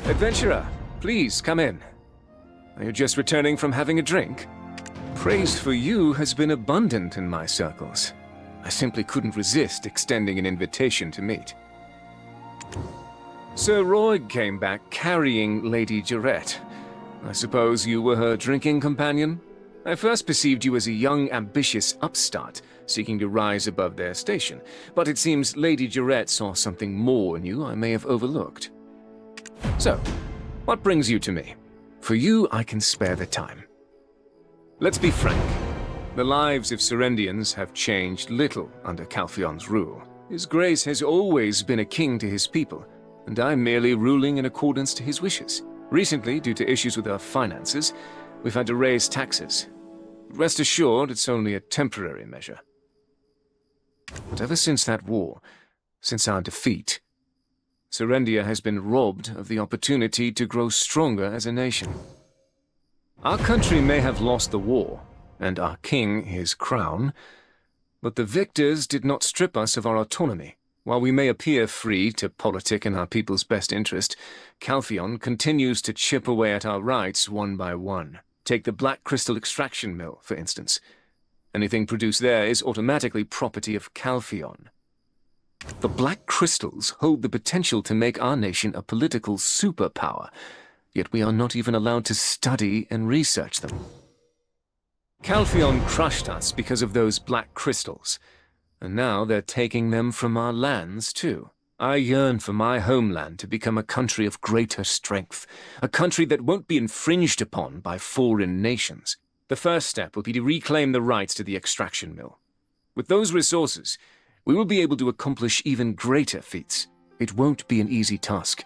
Adventurer, please come in. Are you just returning from having a drink? Praise for you has been abundant in my circles. I simply couldn't resist extending an invitation to meet. Sir Roy came back carrying Lady Jarette. I suppose you were her drinking companion? I first perceived you as a young, ambitious upstart, seeking to rise above their station, but it seems Lady Jarette saw something more in you I may have overlooked. So, what brings you to me? For you, I can spare the time. Let's be frank. The lives of Serendians have changed little under Calphion's rule. His Grace has always been a king to his people, and I'm merely ruling in accordance to his wishes. Recently, due to issues with our finances, we've had to raise taxes. Rest assured, it's only a temporary measure. But ever since that war, since our defeat, Serendia has been robbed of the opportunity to grow stronger as a nation. Our country may have lost the war, and our king his crown, but the victors did not strip us of our autonomy. While we may appear free to politic in our people's best interest, Calphion continues to chip away at our rights one by one. Take the Black Crystal Extraction Mill, for instance. Anything produced there is automatically property of Calphion. The Black Crystals hold the potential to make our nation a political superpower, yet we are not even allowed to study and research them. Calphion crushed us because of those Black Crystals, and now they're taking them from our lands too. I yearn for my homeland to become a country of greater strength, a country that won't be infringed upon by foreign nations. The first step will be to reclaim the rights to the extraction mill. With those resources, we will be able to accomplish even greater feats. It won't be an easy task,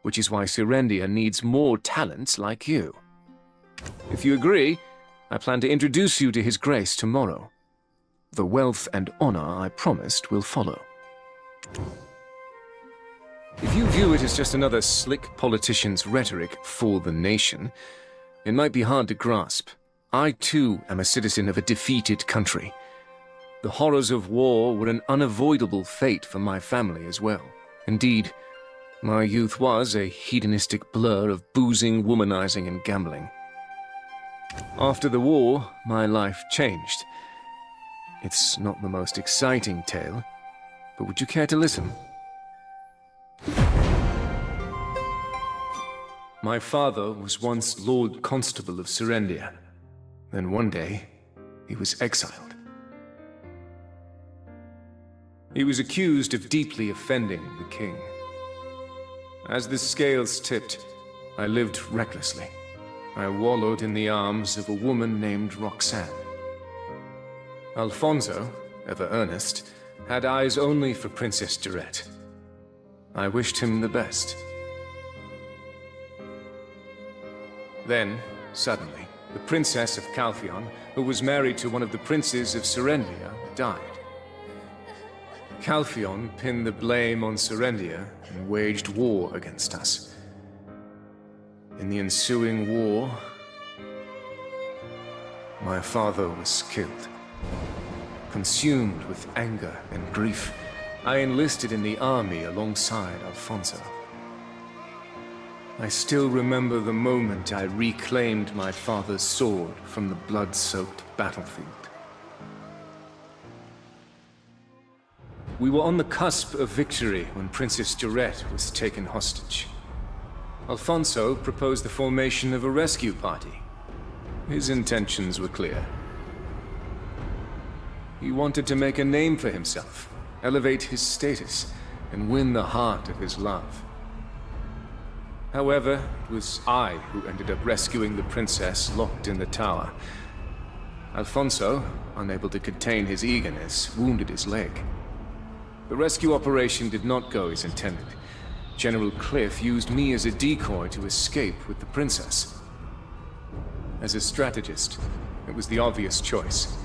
which is why Serendia needs more talents like you. If you agree, I plan to introduce you to His Grace tomorrow. The wealth and honor I promised will follow. If you view it as just another slick politician's rhetoric for the nation, it might be hard to grasp. I too am a citizen of a defeated country. The horrors of war were an unavoidable fate for my family as well. Indeed, my youth was a hedonistic blur of boozing, womanizing, and gambling. After the war, my life changed. It's not the most exciting tale, but would you care to listen? My father was once Lord Constable of Serendia. Then one day, he was exiled. He was accused of deeply offending the king. As the scales tipped, I lived recklessly. I wallowed in the arms of a woman named Roxanne. Alfonso, ever earnest, had eyes only for Princess Jarette. I wished him the best. Then, suddenly, the Princess of Calphion, who was married to one of the princes of Serendia, died. Calphion pinned the blame on Serendia and waged war against us. In the ensuing war, my father was killed. Consumed with anger and grief, I enlisted in the army alongside Alfonso. I still remember the moment I reclaimed my father's sword from the blood-soaked battlefield. We were on the cusp of victory when Princess Jarette was taken hostage. Alfonso proposed the formation of a rescue party. His intentions were clear. He wanted to make a name for himself, elevate his status, and win the heart of his love. However, it was I who ended up rescuing the princess locked in the tower. Alfonso, unable to contain his eagerness, wounded his leg. The rescue operation did not go as intended. General Cliff used me as a decoy to escape with the princess. As a strategist, it was the obvious choice.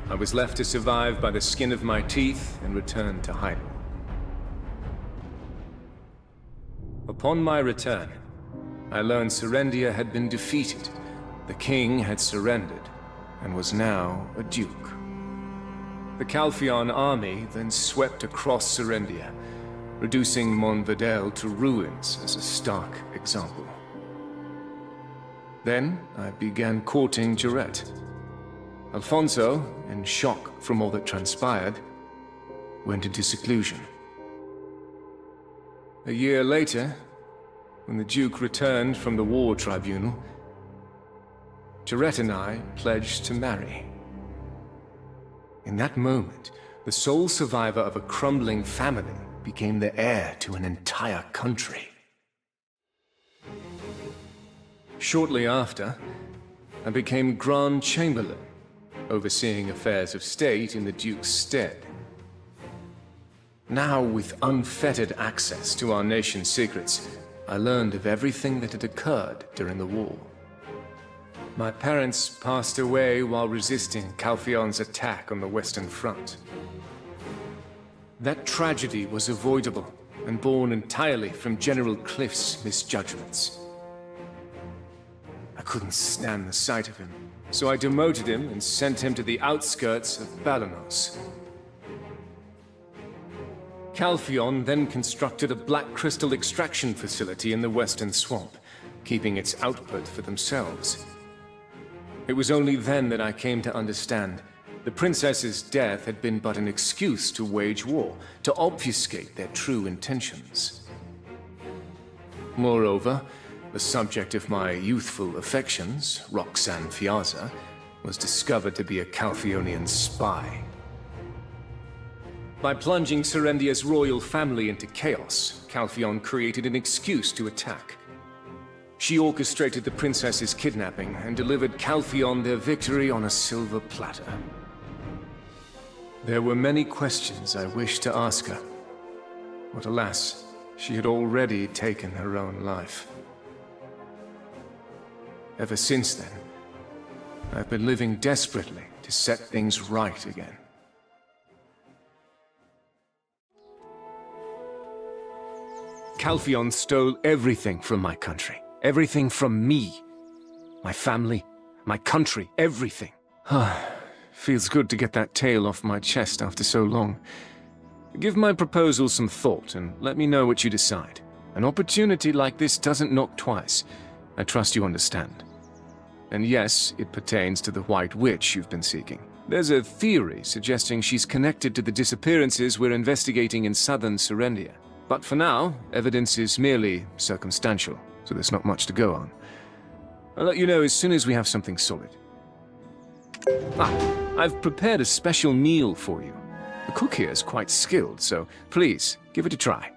I was left to survive by the skin of my teeth and return to Heidel. Upon my return, I learned Serendia had been defeated. The king had surrendered, and was now a duke. The Calpheon army then swept across Serendia, reducing Monvedel to ruins as a stark example. Then I began courting Jordine. Alfonso, in shock from all that transpired, went into seclusion. A year later, when the Duke returned from the war tribunal, Jordine and I pledged to marry. In that moment, the sole survivor of a crumbling family became the heir to an entire country. Shortly after, I became Grand Chamberlain, overseeing affairs of state in the Duke's stead. Now, with unfettered access to our nation's secrets, I learned of everything that had occurred during the war. My parents passed away while resisting Calpheon's attack on the Western Front. That tragedy was avoidable and born entirely from General Cliff's misjudgments. I couldn't stand the sight of him, so I demoted him and sent him to the outskirts of Balenos. Calpheon then constructed a black crystal extraction facility in the Western Swamp, keeping its output for themselves. It was only then that I came to understand the princess's death had been but an excuse to wage war, to obfuscate their true intentions. Moreover, the subject of my youthful affections, Roxanne Fiazza, was discovered to be a Calpheonian spy. By plunging Serendia's royal family into chaos, Calpheon created an excuse to attack. She orchestrated the princess's kidnapping and delivered Calpheon their victory on a silver platter. There were many questions I wished to ask her, but alas, she had already taken her own life. Ever since then, I've been living desperately to set things right again. Calpheon stole everything from my country. Everything from me. My family, my country, everything. Feels good to get that tale off my chest after so long. Give my proposal some thought and let me know what you decide. An opportunity like this doesn't knock twice. I trust you understand. And yes, it pertains to the White Witch you've been seeking. There's a theory suggesting she's connected to the disappearances we're investigating in southern Serendia. But for now, evidence is merely circumstantial, so there's not much to go on. I'll let you know as soon as we have something solid. I've prepared a special meal for you. The cook here is quite skilled, so please, give it a try.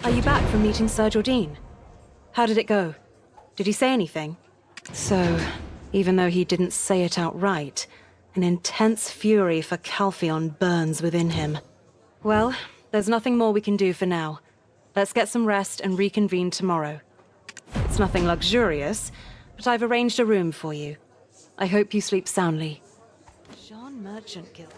Are you back from meeting Sir Jordine? How did it go? Did he say anything? So, even though he didn't say it outright, an intense fury for Calpheon burns within him. Well, there's nothing more we can do for now. Let's get some rest and reconvene tomorrow. It's nothing luxurious, but I've arranged a room for you. I hope you sleep soundly. Jean Merchant Guild.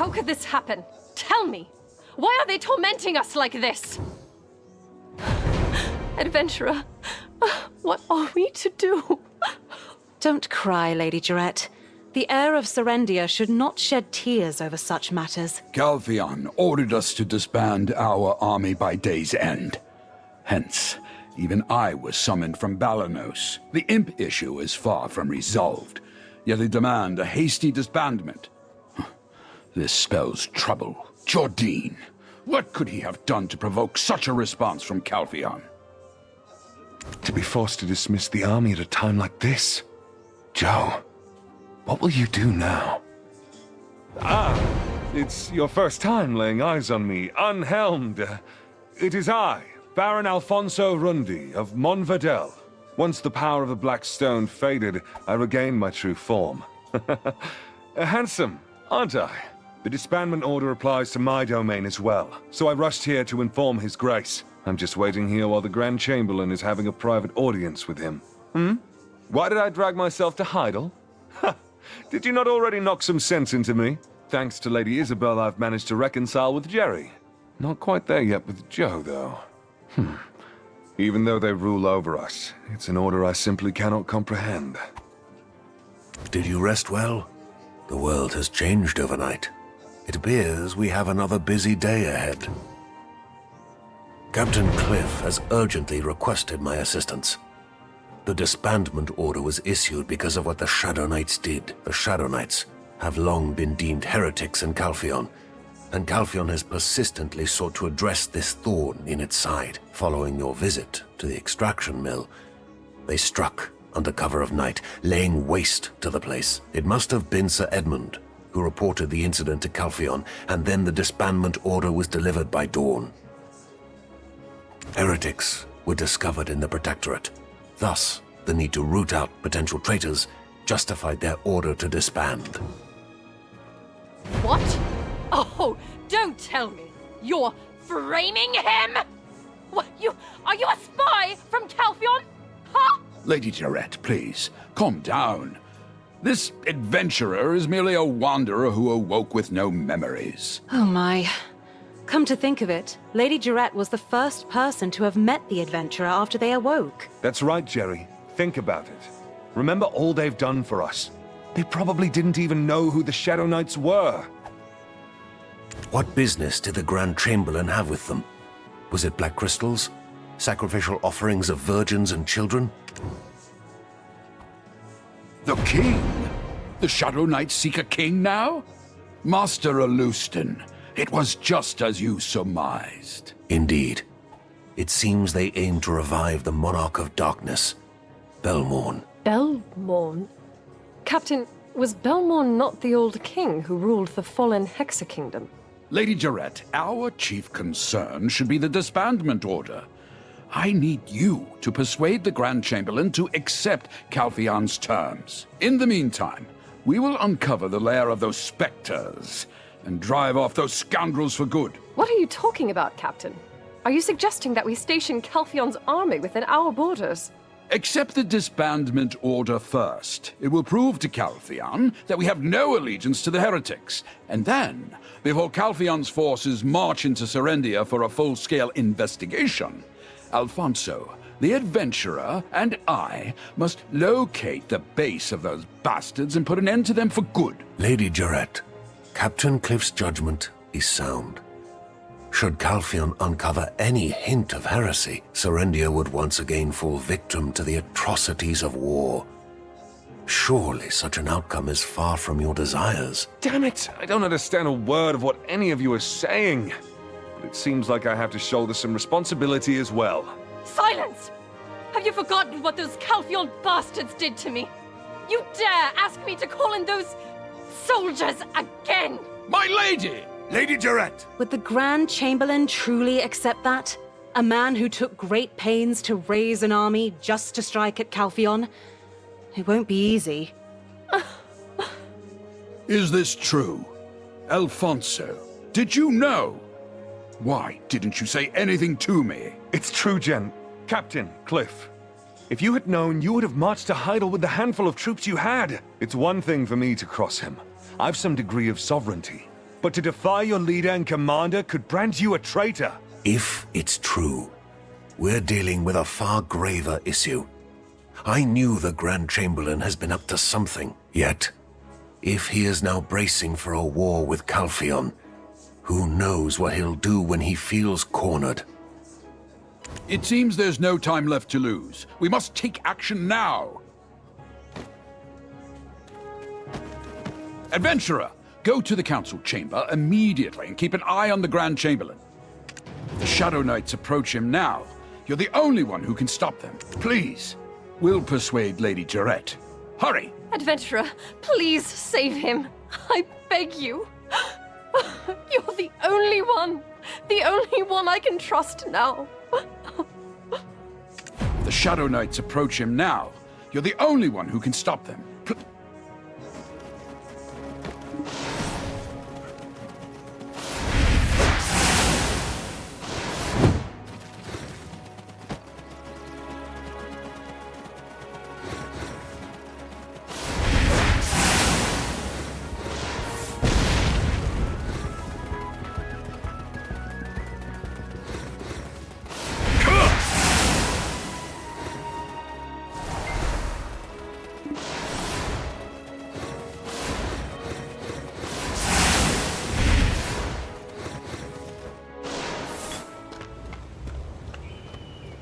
How could this happen? Tell me! Why are they tormenting us like this? Adventurer, what are we to do? Don't cry, Lady Jarrett. The heir of Serendia should not shed tears over such matters. Calpheon ordered us to disband our army by day's end. Hence, even I was summoned from Balenos. The imp issue is far from resolved, yet they demand a hasty disbandment. This spells trouble. Jordine, what could he have done to provoke such a response from Calpheon? To be forced to dismiss the army at a time like this? Joe, what will you do now? Ah, it's your first time laying eyes on me, unhelmed. It is I, Baron Alfonso Rundi of Monverdel. Once the power of the Black Stone faded, I regained my true form. Handsome, aren't I? The disbandment order applies to my domain as well, so I rushed here to inform His Grace. I'm just waiting here while the Grand Chamberlain is having a private audience with him. Why did I drag myself to Heidel? Did you not already knock some sense into me? Thanks to Lady Isabel, I've managed to reconcile with Jerry. Not quite there yet with Joe, though. Even though they rule over us, it's an order I simply cannot comprehend. Did you rest well? The world has changed overnight. It appears we have another busy day ahead. Captain Cliff has urgently requested my assistance. The disbandment order was issued because of what the Shadow Knights did. The Shadow Knights have long been deemed heretics in Calpheon, and Calpheon has persistently sought to address this thorn in its side. Following your visit to the extraction mill, they struck under cover of night, laying waste to the place. It must have been Sir Edmund who reported the incident to Calpheon, and then the disbandment order was delivered by dawn. Heretics were discovered in the Protectorate. Thus, the need to root out potential traitors justified their order to disband. What? Oh, don't tell me! You're framing him?! What, are you a spy from Calpheon? Huh? Lady Jarrett, please, calm down. This adventurer is merely a wanderer who awoke with no memories. Oh my. Come to think of it, Lady Jarrett was the first person to have met the adventurer after they awoke. That's right, Jerry. Think about it. Remember all they've done for us. They probably didn't even know who the Shadow Knights were. What business did the Grand Chamberlain have with them? Was it black crystals? Sacrificial offerings of virgins and children? The king? The Shadow Knights seek a king now? Master Alustin, it was just as you surmised. Indeed. It seems they aim to revive the Monarch of Darkness, Belmorn. Belmorn? Captain, was Belmorn not the old king who ruled the fallen Hexa Kingdom? Lady Jarrett, our chief concern should be the disbandment order. I need you to persuade the Grand Chamberlain to accept Calpheon's terms. In the meantime, we will uncover the lair of those specters and drive off those scoundrels for good. What are you talking about, Captain? Are you suggesting that we station Calpheon's army within our borders? Accept the disbandment order first. It will prove to Calpheon that we have no allegiance to the heretics. And then, before Calpheon's forces march into Serendia for a full-scale investigation, Alfonso, the adventurer, and I must locate the base of those bastards and put an end to them for good. Lady Jarrett, Captain Cliff's judgment is sound. Should Calpheon uncover any hint of heresy, Serendia would once again fall victim to the atrocities of war. Surely such an outcome is far from your desires. Damn it! I don't understand a word of what any of you are saying. But it seems like I have to shoulder some responsibility as well. Silence! Have you forgotten what those Calpheon bastards did to me? You dare ask me to call in those soldiers again? My lady! Lady Jarrett! Would the Grand Chamberlain truly accept that? A man who took great pains to raise an army just to strike at Calpheon? It won't be easy. Is this true? Alfonso, did you know? Why didn't you say anything to me? It's true, Jen. Captain Cliff. If you had known, you would have marched to Heidel with the handful of troops you had. It's one thing for me to cross him. I've some degree of sovereignty. but to defy your leader and commander could brand you a traitor. If it's true, we're dealing with a far graver issue. I knew the Grand Chamberlain has been up to something, yet, if he is now bracing for a war with Calpheon, who knows what he'll do when he feels cornered. It seems there's no time left to lose. We must take action now. Adventurer, go to the council chamber immediately and keep an eye on the Grand Chamberlain. If the Shadow Knights approach him now, you're the only one who can stop them. Please, we'll persuade Lady Jarette. Hurry! Adventurer, please save him. I beg you. You're the only one I can trust now. If the Shadow Knights approach him now, you're the only one who can stop them.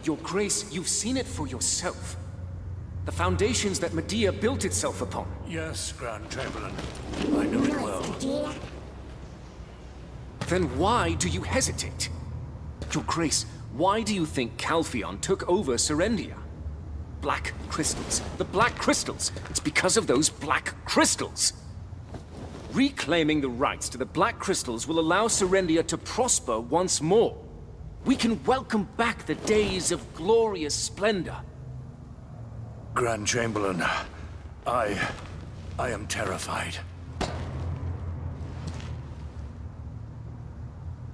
Your Grace, you've seen it for yourself. The foundations that Medea built itself upon. Yes, Grand Chamberlain. I know it well. Then why do you hesitate? Your Grace, why do you think Calpheon took over Serendia? Black crystals. The black crystals. It's because of those black crystals. Reclaiming the rights to the black crystals will allow Serendia to prosper once more. We can welcome back the days of glorious splendor. Grand Chamberlain, I am terrified.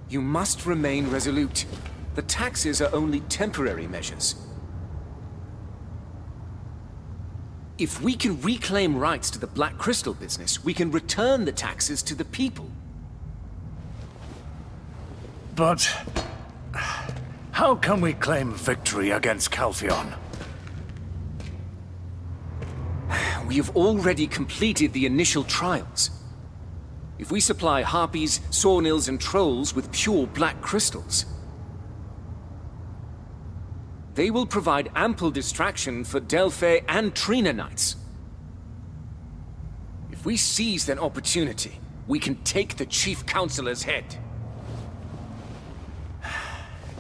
You must remain resolute. The taxes are only temporary measures. If we can reclaim rights to the Black Crystal business, we can return the taxes to the people. But how can we claim victory against Calpheon? We have already completed the initial trials. If we supply harpies, sawnils, and trolls with pure black crystals, they will provide ample distraction for Delphi and Trina Knights. If we seize that opportunity, we can take the Chief Counselor's head.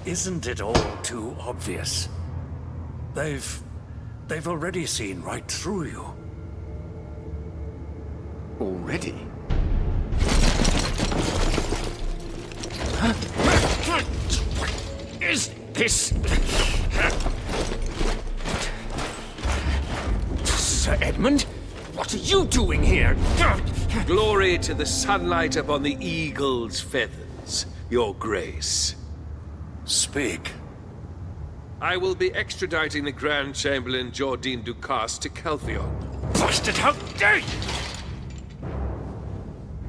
Isn't it all too obvious? They've already seen right through you. Already? Is this... Sir Edmund? What are you doing here? Glory to the sunlight upon the eagle's feathers, Your Grace. Speak. I will be extraditing the Grand Chamberlain Jordine Ducas to Calpheon. Bastard, how dare you!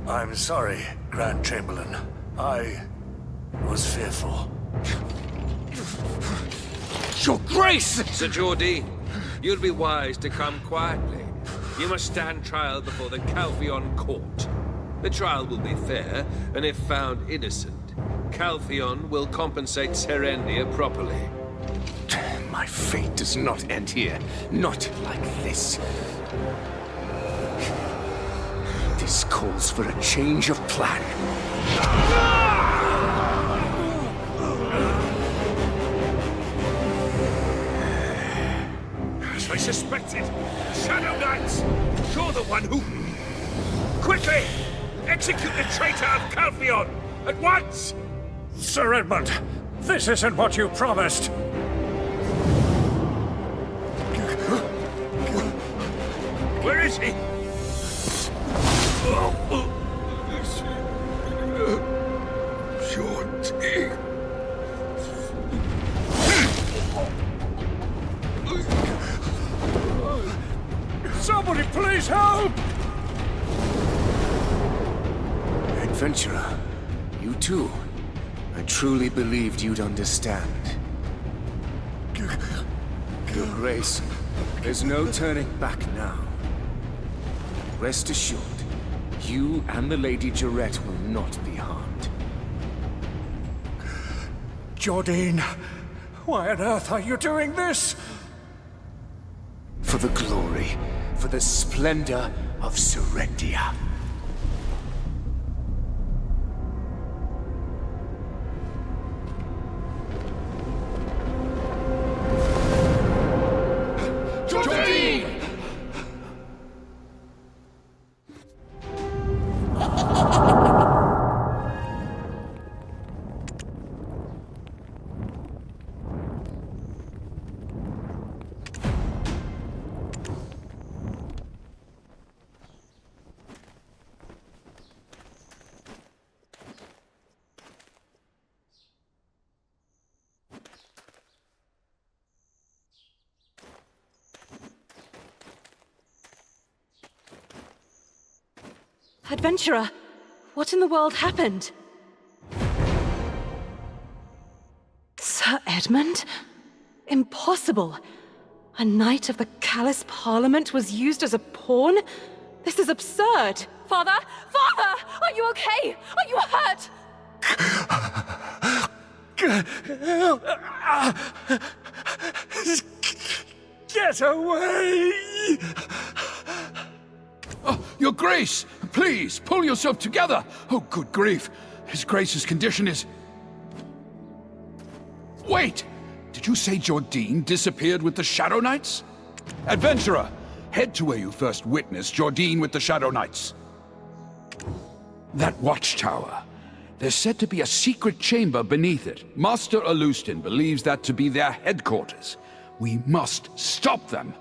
I'm sorry, Grand Chamberlain. I was fearful. Your Grace! Sir Jordine, you'd be wise to come quietly. You must stand trial before the Calpheon court. The trial will be fair, and if found innocent, Calpheon will compensate Serendia properly. My fate does not end here. Not like this. This calls for a change of plan. As I suspected, Shadow Knights! You're the one who... Quickly! Execute the traitor of Calpheon! At once! Sir Edmund, this isn't what you promised. Where is he? Jordine. Somebody please help! Adventurer, you too. I truly believed you'd understand. Your Grace, there's no turning back now. Rest assured, you and the Lady Jarette will not be harmed. Jordine, why on earth are you doing this? For the glory, for the splendor of Serendia. Adventurer, what in the world happened? Sir Edmund? Impossible! A knight of the Callous Parliament was used as a pawn? This is absurd! Father? Father! Are you okay? Are you hurt? Get away! Oh, Your Grace! Please, pull yourself together! Oh, good grief. His Grace's condition is... Wait! Did you say Jordine disappeared with the Shadow Knights? Adventurer, head to where you first witnessed Jordine with the Shadow Knights. That watchtower. There's said to be a secret chamber beneath it. Master Alustin believes that to be their headquarters. We must stop them.